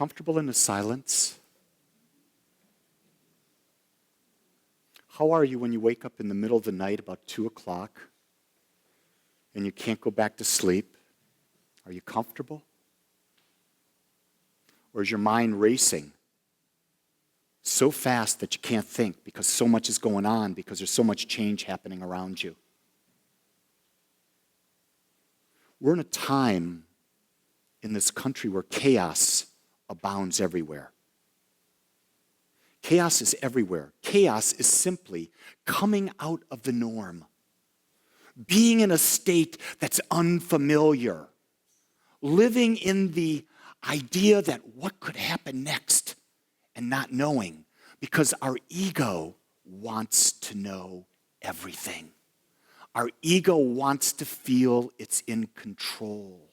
comfortable in the silence? How are you when you wake up in the middle of the night about 2 o'clock and you can't go back to sleep? Are you comfortable? Or is your mind racing so fast that you can't think because so much is going on, because there's so much change happening around you? We're in a time in this country where chaos abounds everywhere. Chaos is everywhere. Chaos is simply coming out of the norm, being in a state that's unfamiliar, living in the idea that what could happen next and not knowing, because our ego wants to know everything. Our ego wants to feel it's in control.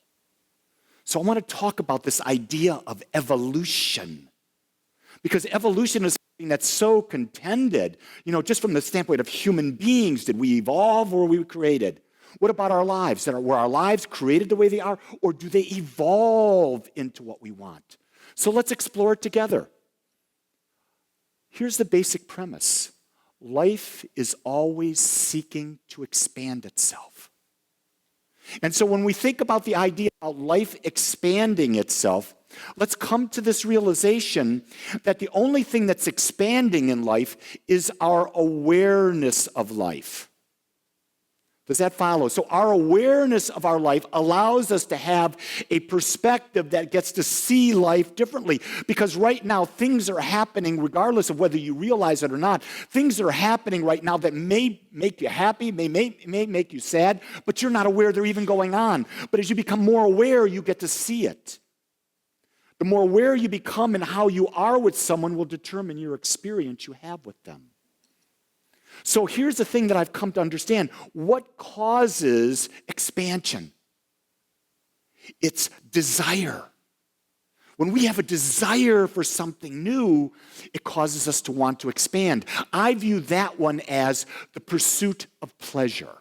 So I want to talk about this idea of evolution, because evolution is something that's so contended, just from the standpoint of human beings. Did we evolve or were we created? What about our lives? Were our lives created the way they are, or do they evolve into what we want? So let's explore it together. Here's the basic premise. Life is always seeking to expand itself. And so when we think about the idea of life expanding itself, let's come to this realization that the only thing that's expanding in life is our awareness of life. Does that follow? So our awareness of our life allows us to have a perspective that gets to see life differently. Because right now, things are happening, regardless of whether you realize it or not. Things are happening right now that may make you happy, may make you sad, but you're not aware they're even going on. But as you become more aware, you get to see it. The more aware you become and how you are with someone will determine your experience you have with them. So here's the thing that I've come to understand. What causes expansion? It's desire. When we have a desire for something new, it causes us to want to expand. I view that one as the pursuit of pleasure.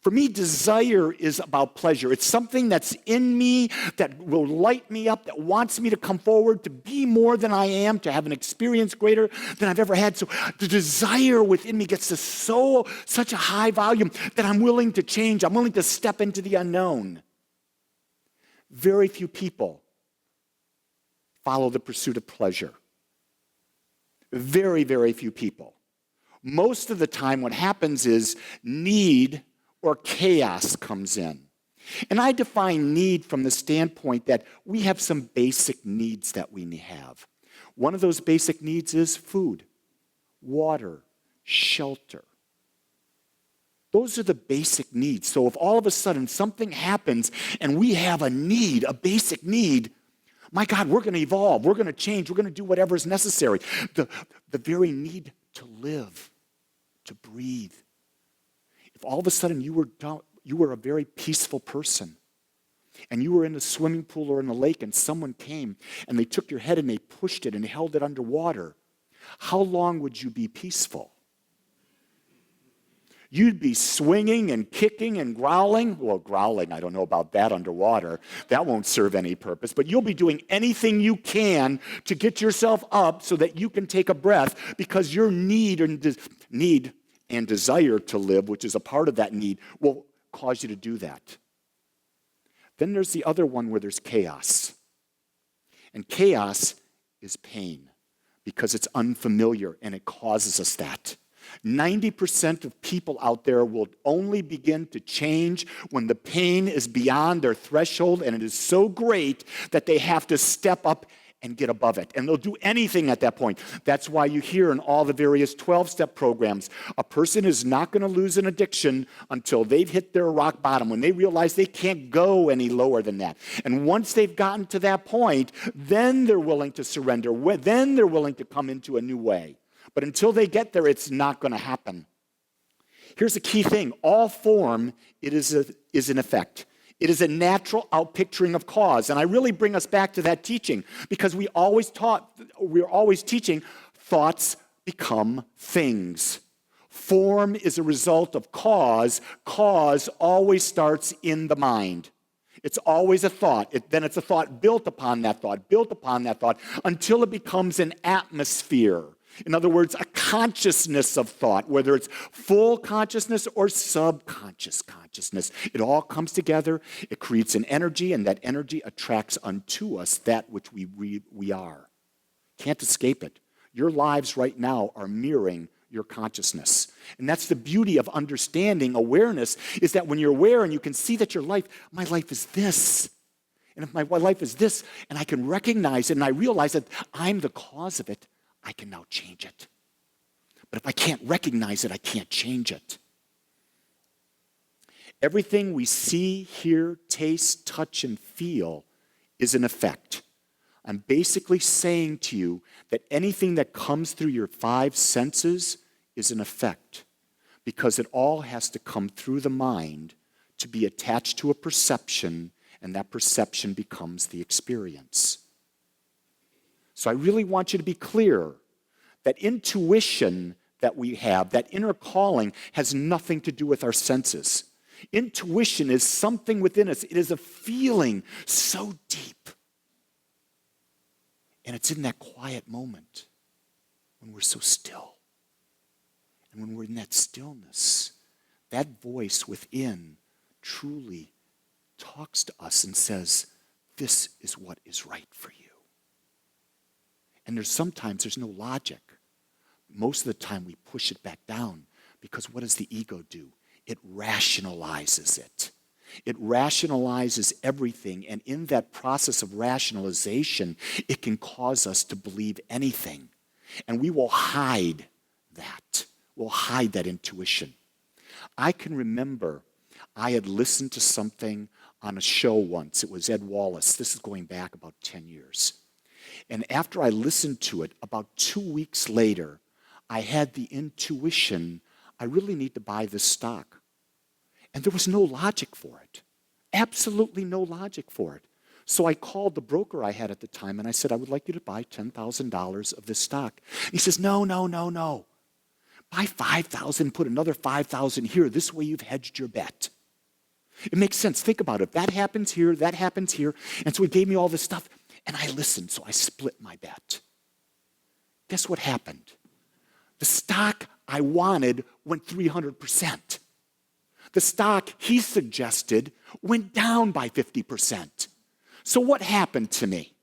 For me, desire is about pleasure. It's something that's in me that will light me up, that wants me to come forward, to be more than I am, to have an experience greater than I've ever had. So the desire within me gets to such a high volume that I'm willing to change. I'm willing to step into the unknown. Very few people follow the pursuit of pleasure. Very, very few people. Most of the time what happens is need or chaos comes in. And I define need from the standpoint that we have some basic needs that we have. One of those basic needs is food, water, shelter. Those are the basic needs. So if all of a sudden something happens and we have a need, a basic need, my God, we're going to evolve, we're going to change, we're going to do whatever is necessary. The very need to live, to breathe. If all of a sudden you were a very peaceful person and you were in a swimming pool or in a lake and someone came and they took your head and they pushed it and held it underwater, how long would you be peaceful? You'd be swinging and kicking and growling. Well, growling, I don't know about that underwater. That won't serve any purpose. But you'll be doing anything you can to get yourself up so that you can take a breath, because your need and desire to live, which is a part of that need, will cause you to do that. Then there's the other one where there's chaos. And chaos is pain because it's unfamiliar and it causes us that. 90% of people out there will only begin to change when the pain is beyond their threshold and it is so great that they have to step up and get above it. And they'll do anything at that point. That's why you hear in all the various 12-step programs, a person is not going to lose an addiction until they've hit their rock bottom, when they realize they can't go any lower than that. And once they've gotten to that point, then they're willing to surrender. Then they're willing to come into a new way. But until they get there, it's not going to happen. Here's the key thing. All form, it is an effect. It is a natural outpicturing of cause. And I really bring us back to that teaching, because we're always teaching thoughts become things. Form is a result of cause. Cause always starts in the mind. It's always a thought. Then it's a thought built upon that thought, until it becomes an atmosphere. In other words, a consciousness of thought, whether it's full consciousness or subconscious consciousness. It all comes together. It creates an energy, and that energy attracts unto us that which we are. Can't escape it. Your lives right now are mirroring your consciousness. And that's the beauty of understanding awareness, is that when you're aware and you can see that my life is this. And if my life is this, and I can recognize it and I realize that I'm the cause of it, I can now change it. But if I can't recognize it, I can't change it. Everything we see, hear, taste, touch, and feel is an effect. I'm basically saying to you that anything that comes through your 5 senses is an effect, because it all has to come through the mind to be attached to a perception, and that perception becomes the experience. So I really want you to be clear that intuition that we have, that inner calling, has nothing to do with our senses. Intuition is something within us. It is a feeling so deep. And it's in that quiet moment when we're so still. And when we're in that stillness, that voice within truly talks to us and says, this is what is right for you. And sometimes there's no logic. Most of the time we push it back down, because what does the ego do? It rationalizes it. It rationalizes everything, and in that process of rationalization, it can cause us to believe anything. And we will hide that. We'll hide that intuition. I can remember I had listened to something on a show once. It was Ed Wallace. This is going back about 10 years. And after I listened to it, about 2 weeks later, I had the intuition, I really need to buy this stock. And there was no logic for it. Absolutely no logic for it. So I called the broker I had at the time, and I said, I would like you to buy $10,000 of this stock. He says, no. Buy 5,000, put another 5,000 here. This way you've hedged your bet. It makes sense. Think about it. That happens here, that happens here. And so he gave me all this stuff, and I listened, so I split my bet. Guess what happened? The stock I wanted went 300%. The stock he suggested went down by 50%. So what happened to me?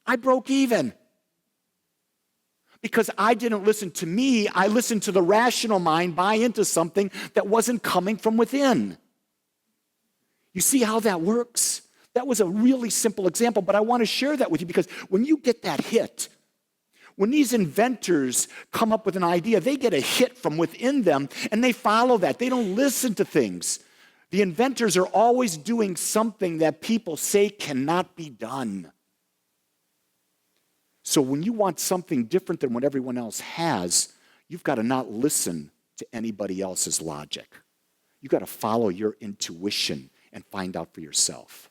I broke even. Because I didn't listen to me, I listened to the rational mind buy into something that wasn't coming from within. You see how that works? That was a really simple example, but I want to share that with you, because when you get that hit, when these inventors come up with an idea, they get a hit from within them, and they follow that. They don't listen to things. The inventors are always doing something that people say cannot be done. So when you want something different than what everyone else has, you've got to not listen to anybody else's logic. You've got to follow your intuition and find out for yourself.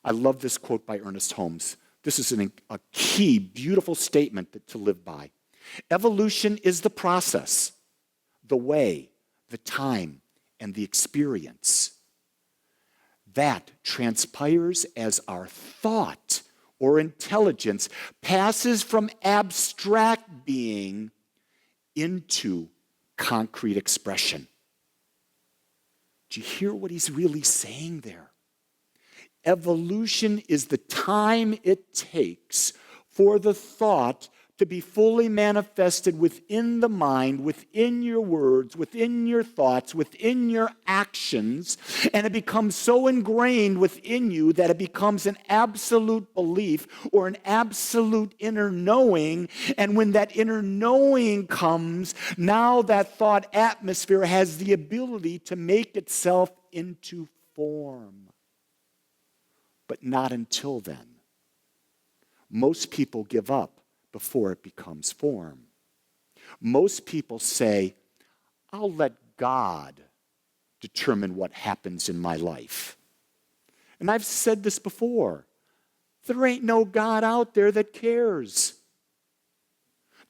I love this quote by Ernest Holmes. This is a key, beautiful statement to live by. Evolution is the process, the way, the time, and the experience that transpires as our thought or intelligence passes from abstract being into concrete expression. Do you hear what he's really saying there? Evolution is the time it takes for the thought to be fully manifested within the mind, within your words, within your thoughts, within your actions, and it becomes so ingrained within you that it becomes an absolute belief or an absolute inner knowing. And when that inner knowing comes, now that thought atmosphere has the ability to make itself into form. But not until then. Most people give up before it becomes form. Most people say, I'll let God determine what happens in my life. And I've said this before. There ain't no God out there that cares.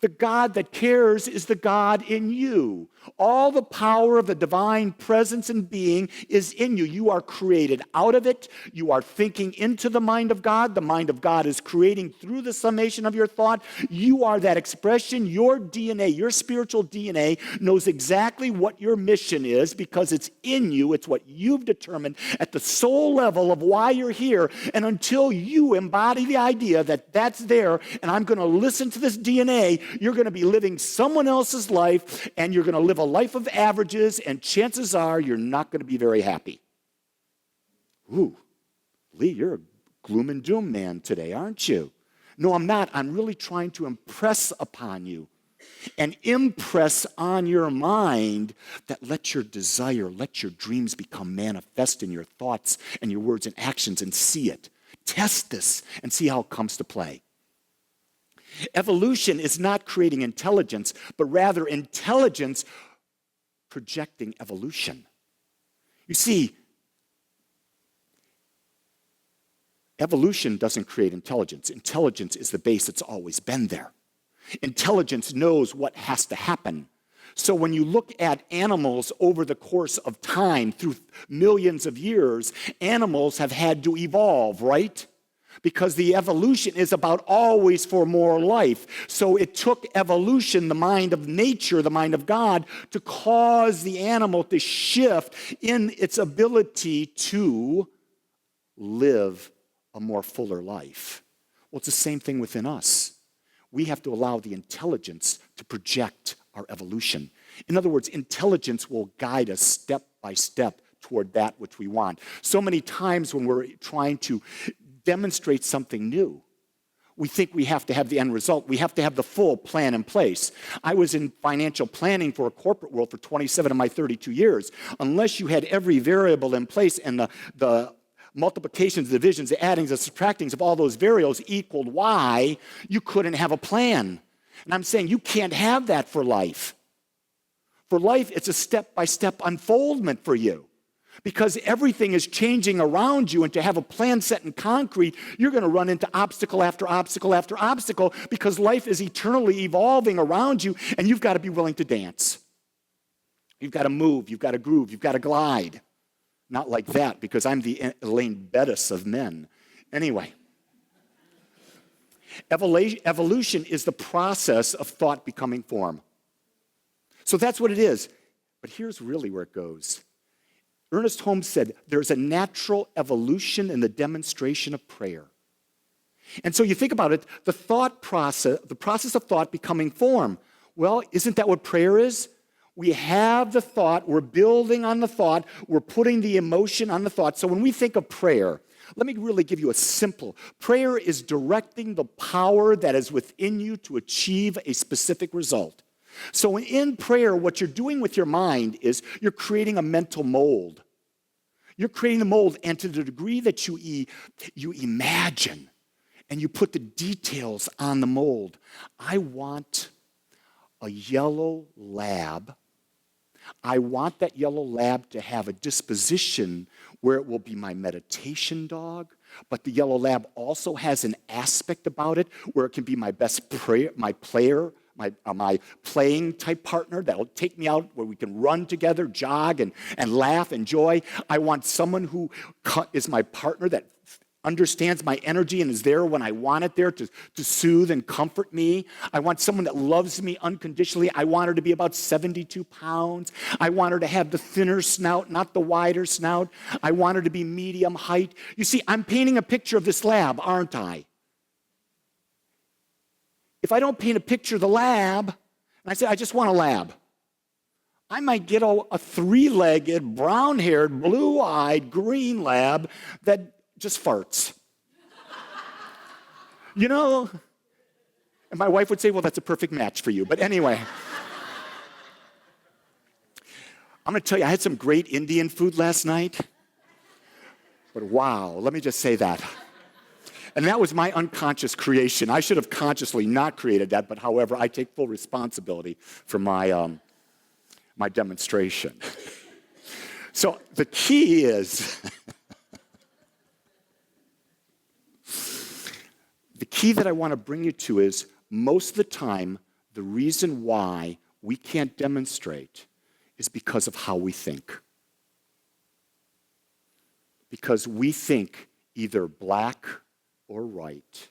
The God that cares is the God in you. All the power of the divine presence and being is in you. You are created out of it. You are thinking into the mind of God. The mind of God is creating through the summation of your thought. You are that expression. Your DNA, your spiritual DNA, knows exactly what your mission is because it's in you. It's what you've determined at the soul level of why you're here. And until you embody the idea that that's there and I'm going to listen to this DNA, you're going to be living someone else's life, and you're going to live a life of averages, and chances are you're not going to be very happy. Ooh, Lee, you're a gloom and doom man today, aren't you? No, I'm not. I'm really trying to impress upon you and impress on your mind that let your desire, let your dreams become manifest in your thoughts and your words and actions, and see it. Test this and see how it comes to play. Evolution is not creating intelligence, but rather intelligence projecting evolution. You see, evolution doesn't create intelligence. Intelligence is the base. It's always been there. Intelligence knows what has to happen. So when you look at animals over the course of time, through millions of years, animals have had to evolve, right? Because the evolution is about always for more life. So it took evolution, the mind of nature, the mind of God, to cause the animal to shift in its ability to live a more fuller life. Well, it's the same thing within us. We have to allow the intelligence to project our evolution. In other words, intelligence will guide us step by step toward that which we want. So many times when we're trying to demonstrate something new, we think we have to have the end result. We have to have the full plan in place. I was in financial planning for a corporate world for 27 of my 32 years. Unless you had every variable in place and the multiplications, the divisions, the addings, the subtractings of all those variables equaled Y, you couldn't have a plan. And I'm saying you can't have that for life. For life, it's a step-by-step unfoldment for you. Because everything is changing around you, and to have a plan set in concrete, you're going to run into obstacle after obstacle after obstacle because life is eternally evolving around you, and you've got to be willing to dance. You've got to move, you've got to groove, you've got to glide. Not like that, because I'm the Elaine Bettis of men. Anyway, evolution is the process of thought becoming form. So that's what it is. But here's really where it goes. Ernest Holmes said, there's a natural evolution in the demonstration of prayer. And so you think about it, the process of thought becoming form. Well, isn't that what prayer is? We have the thought, we're building on the thought, we're putting the emotion on the thought. So when we think of prayer, let me really give you a simple. Prayer is directing the power that is within you to achieve a specific result. So in prayer, what you're doing with your mind is you're creating a mental mold. You're creating a mold, and to the degree that you imagine and you put the details on the mold. I want a yellow lab. I want that yellow lab to have a disposition where it will be my meditation dog, but the yellow lab also has an aspect about it where it can be my best prayer, my playing type partner that will take me out where we can run together, jog, and laugh, enjoy. I want someone who is my partner that understands my energy and is there when I want it there to soothe and comfort me. I want someone that loves me unconditionally. I want her to be about 72 pounds. I want her to have the thinner snout, not the wider snout. I want her to be medium height. You see, I'm painting a picture of this lab, aren't I? If I don't paint a picture of the lab, and I say, I just want a lab, I might get a three-legged, brown-haired, blue-eyed, green lab that just farts. You know? And my wife would say, well, that's a perfect match for you. But anyway, I'm going to tell you, I had some great Indian food last night. But wow, let me just say that. And that was my unconscious creation. I should have consciously not created that, but however, I take full responsibility for my demonstration. So the key is, the key that I want to bring you to is, most of the time, the reason why we can't demonstrate is because of how we think. Because we think either black or white,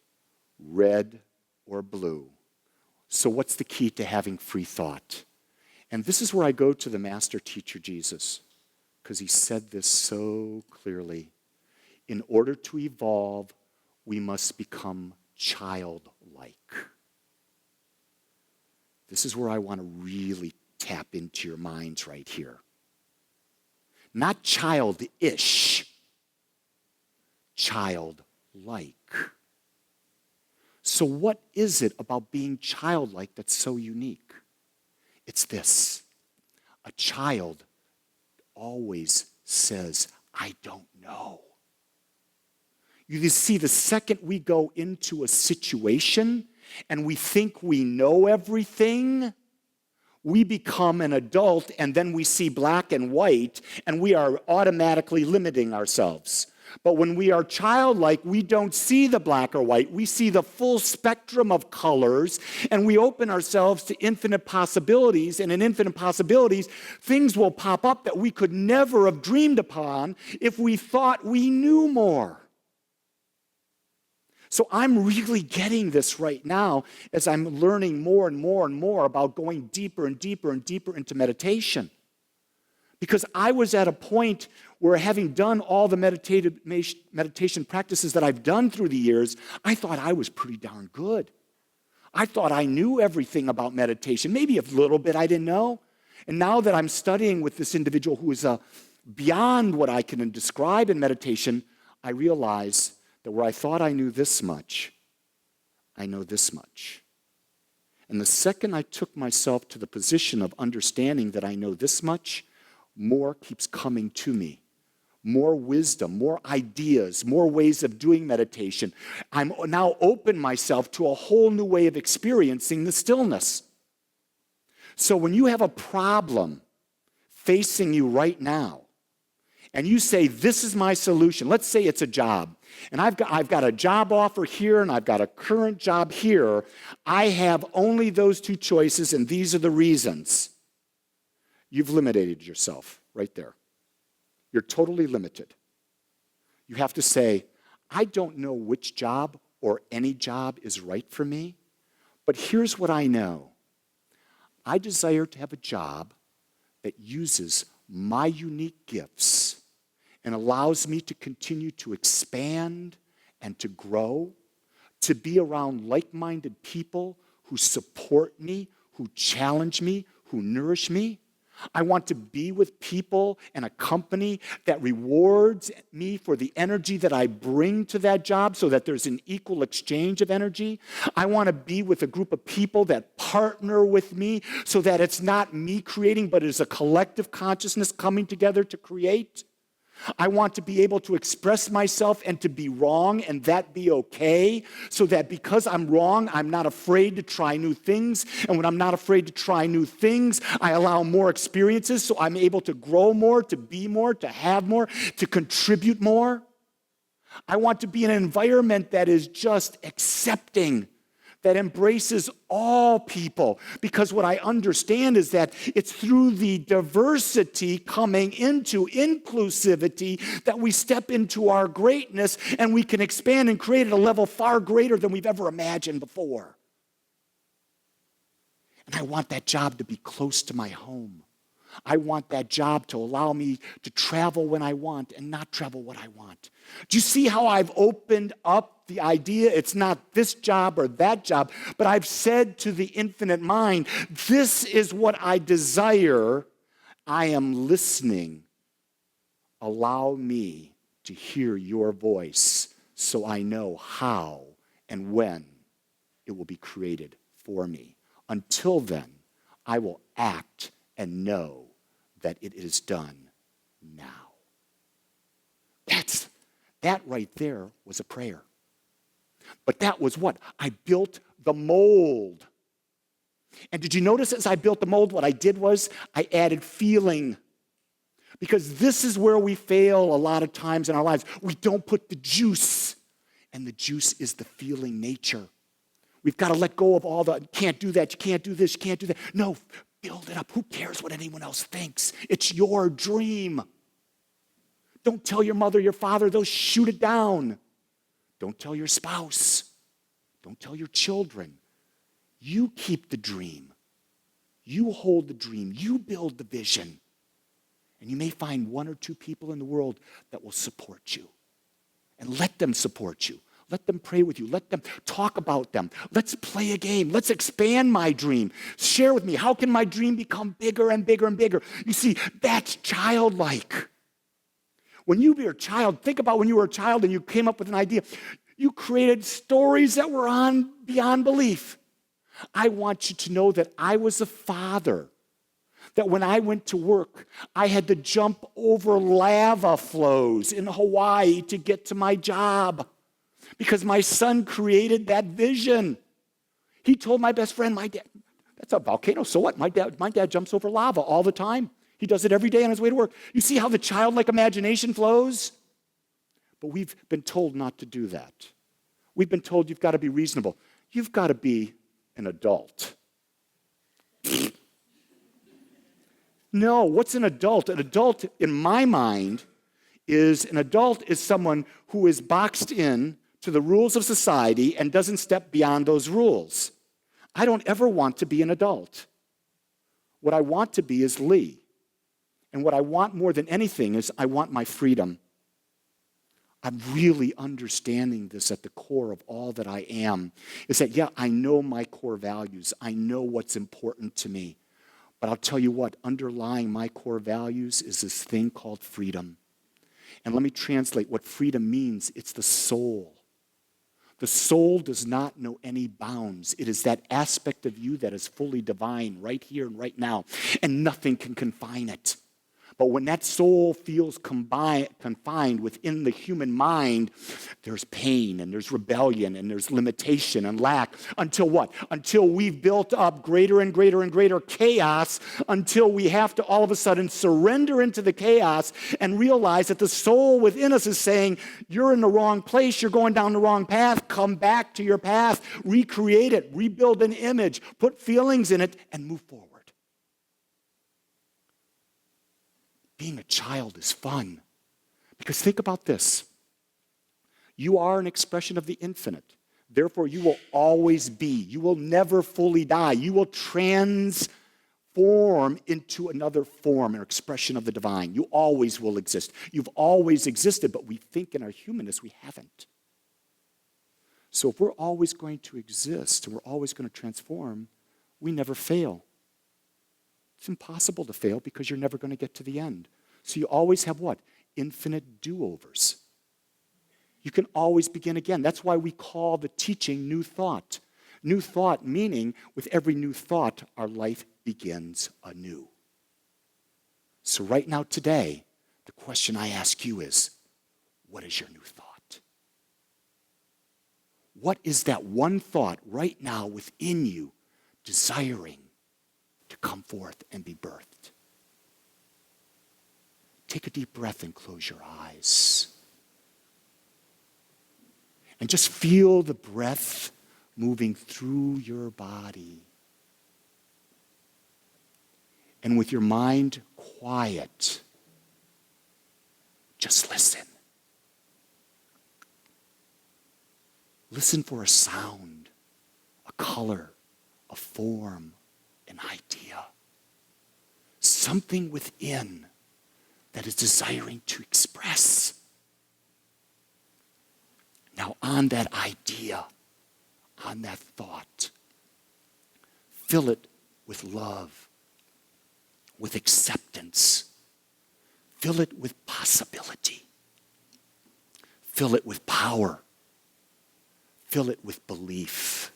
red or blue. So what's the key to having free thought? And this is where I go to the master teacher, Jesus, because he said this so clearly. In order to evolve, we must become childlike. This is where I want to really tap into your minds right here. Not childish, childlike. So what is it about being childlike that's so unique? It's this. A child always says, I don't know. You see, the second we go into a situation and we think we know everything, we become an adult and then we see black and white and we are automatically limiting ourselves. But when we are childlike, we don't see the black or white. We see the full spectrum of colors, and we open ourselves to infinite possibilities. And in infinite possibilities, things will pop up that we could never have dreamed upon if we thought we knew more. So I'm really getting this right now as I'm learning more and more and more about going deeper and deeper and deeper into meditation. Because I was at a point where, having done all the meditation practices that I've done through the years, I thought I was pretty darn good. I thought I knew everything about meditation. Maybe a little bit I didn't know. And now that I'm studying with this individual who is beyond what I can describe in meditation, I realize that where I thought I knew this much, I know this much. And the second I took myself to the position of understanding that I know this much, more keeps coming to me. More wisdom, more ideas, more ways of doing meditation. I'm now open myself to a whole new way of experiencing the stillness. So when you have a problem facing you right now, and you say, this is my solution. Let's say it's a job. And I've got a job offer here, and I've got a current job here. I have only those two choices, and these are the reasons. You've limited yourself right there. You're totally limited. You have to say, I don't know which job or any job is right for me, but here's what I know. I desire to have a job that uses my unique gifts and allows me to continue to expand and to grow, to be around like-minded people who support me, who challenge me, who nourish me. I want to be with people and a company that rewards me for the energy that I bring to that job so that there's an equal exchange of energy. I want to be with a group of people that partner with me so that it's not me creating, but it's a collective consciousness coming together to create. I want to be able to express myself and to be wrong and that be okay, so that because I'm wrong, I'm not afraid to try new things. And when I'm not afraid to try new things, I allow more experiences so I'm able to grow more, to be more, to have more, to contribute more. I want to be in an environment that is just accepting, that embraces all people. Because what I understand is that it's through the diversity coming into inclusivity that we step into our greatness and we can expand and create at a level far greater than we've ever imagined before. And I want that job to be close to my home. I want that job to allow me to travel when I want and not travel what I want. Do you see how I've opened up the idea? It's not this job or that job, but I've said to the infinite mind, this is what I desire. I am listening. Allow me to hear your voice so I know how and when it will be created for me. Until then, I will act and know that it is done now. That right there was a prayer. But that was what? I built the mold. And did you notice as I built the mold, what I did was I added feeling. Because this is where we fail a lot of times in our lives. We don't put the juice. And the juice is the feeling nature. We've got to let go of all the, you can't do that, you can't do this, you can't do that. No, build it up. Who cares what anyone else thinks? It's your dream. Don't tell your mother, your father, they'll shoot it down. Don't tell your spouse. Don't tell your children. You keep the dream. You hold the dream. You build the vision. And you may find one or two people in the world that will support you. And let them support you. Let them pray with you. Let them talk about them. Let's play a game. Let's expand my dream. Share with me, how can my dream become bigger and bigger and bigger? You see, that's childlike. When you were a child, think about when you were a child and you came up with an idea. You created stories that were beyond belief. I want you to know that I was a father, that when I went to work, I had to jump over lava flows in Hawaii to get to my job because my son created that vision. He told my best friend, my dad, that's a volcano, so what? My dad jumps over lava all the time. He does it every day on his way to work. You see how the childlike imagination flows? But we've been told not to do that. We've been told you've got to be reasonable. You've got to be an adult. No, what's an adult? An adult, in my mind, is someone who is boxed in to the rules of society and doesn't step beyond those rules. I don't ever want to be an adult. What I want to be is Lee. And what I want more than anything is I want my freedom. I'm really understanding this at the core of all that I am, is that, yeah, I know my core values. I know what's important to me. But I'll tell you what, underlying my core values is this thing called freedom. And let me translate what freedom means. It's the soul. The soul does not know any bounds. It is that aspect of you that is fully divine right here and right now, and nothing can confine it. But when that soul feels confined within the human mind, there's pain and there's rebellion and there's limitation and lack. Until what? Until we've built up greater and greater and greater chaos, until we have to all of a sudden surrender into the chaos and realize that the soul within us is saying, you're in the wrong place, you're going down the wrong path, come back to your path, recreate it, rebuild an image, put feelings in it, and move forward. Being a child is fun. Because think about this. You are an expression of the infinite. Therefore, you will always be. You will never fully die. You will transform into another form or expression of the divine. You always will exist. You've always existed, but we think in our humanness we haven't. So if we're always going to exist and we're always going to transform, we never fail. It's impossible to fail because you're never going to get to the end. So you always have what? Infinite do-overs. You can always begin again. That's why we call the teaching new thought. New thought meaning with every new thought, our life begins anew. So right now, today, the question I ask you is, what is your new thought? What is that one thought right now within you desiring to come forth and be birthed? Take a deep breath and close your eyes. And just feel the breath moving through your body. And with your mind quiet, just listen. Listen for a sound, a color, a form, an idea. Something within that is desiring to express. Now, on that idea, on that thought, fill it with love, with acceptance. Fill it with possibility. Fill it with power. Fill it with belief.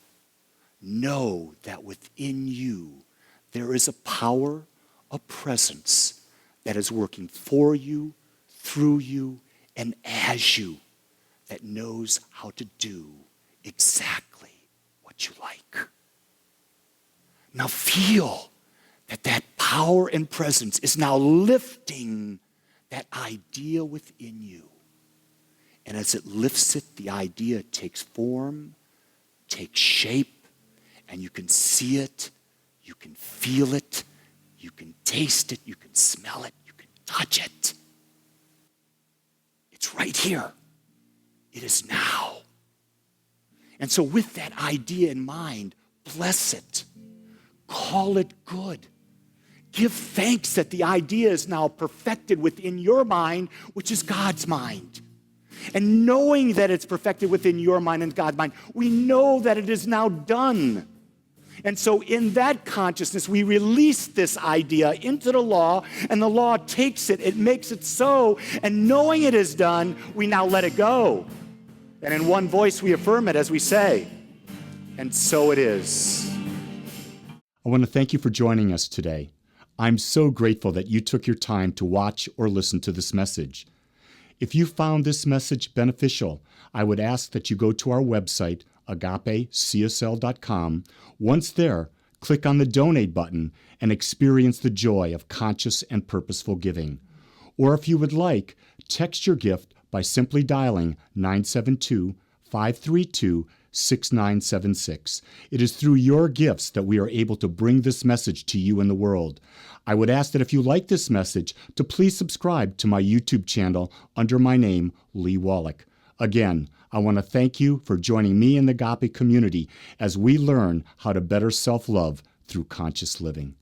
Know that within you there is a power, a presence that is working for you, through you, and as you, that knows how to do exactly what you like. Now feel that power and presence is now lifting that idea within you. And as it lifts it, the idea takes form, takes shape, And you can see it, you can feel it, you can taste it, you can smell it, you can touch it. It's right here. It is now. And so with that idea in mind, bless it. Call it good. Give thanks that the idea is now perfected within your mind, which is God's mind. And knowing that it's perfected within your mind and God's mind, we know that it is now done. And so in that consciousness, we release this idea into the law, and the law takes it, it makes it so, and knowing it is done, we now let it go. And in one voice, we affirm it as we say, and so it is. I want to thank you for joining us today. I'm so grateful that you took your time to watch or listen to this message. If you found this message beneficial, I would ask that you go to our website, agapecsl.com. Once there, click on the donate button and experience the joy of conscious and purposeful giving. Or if you would like, text your gift by simply dialing 972-532-6976. It is through your gifts that we are able to bring this message to you in the world. I would ask that if you like this message, to please subscribe to my YouTube channel under my name, Lee Wolak. Again, I want to thank you for joining me in the Agape community as we learn how to better self-love through conscious living.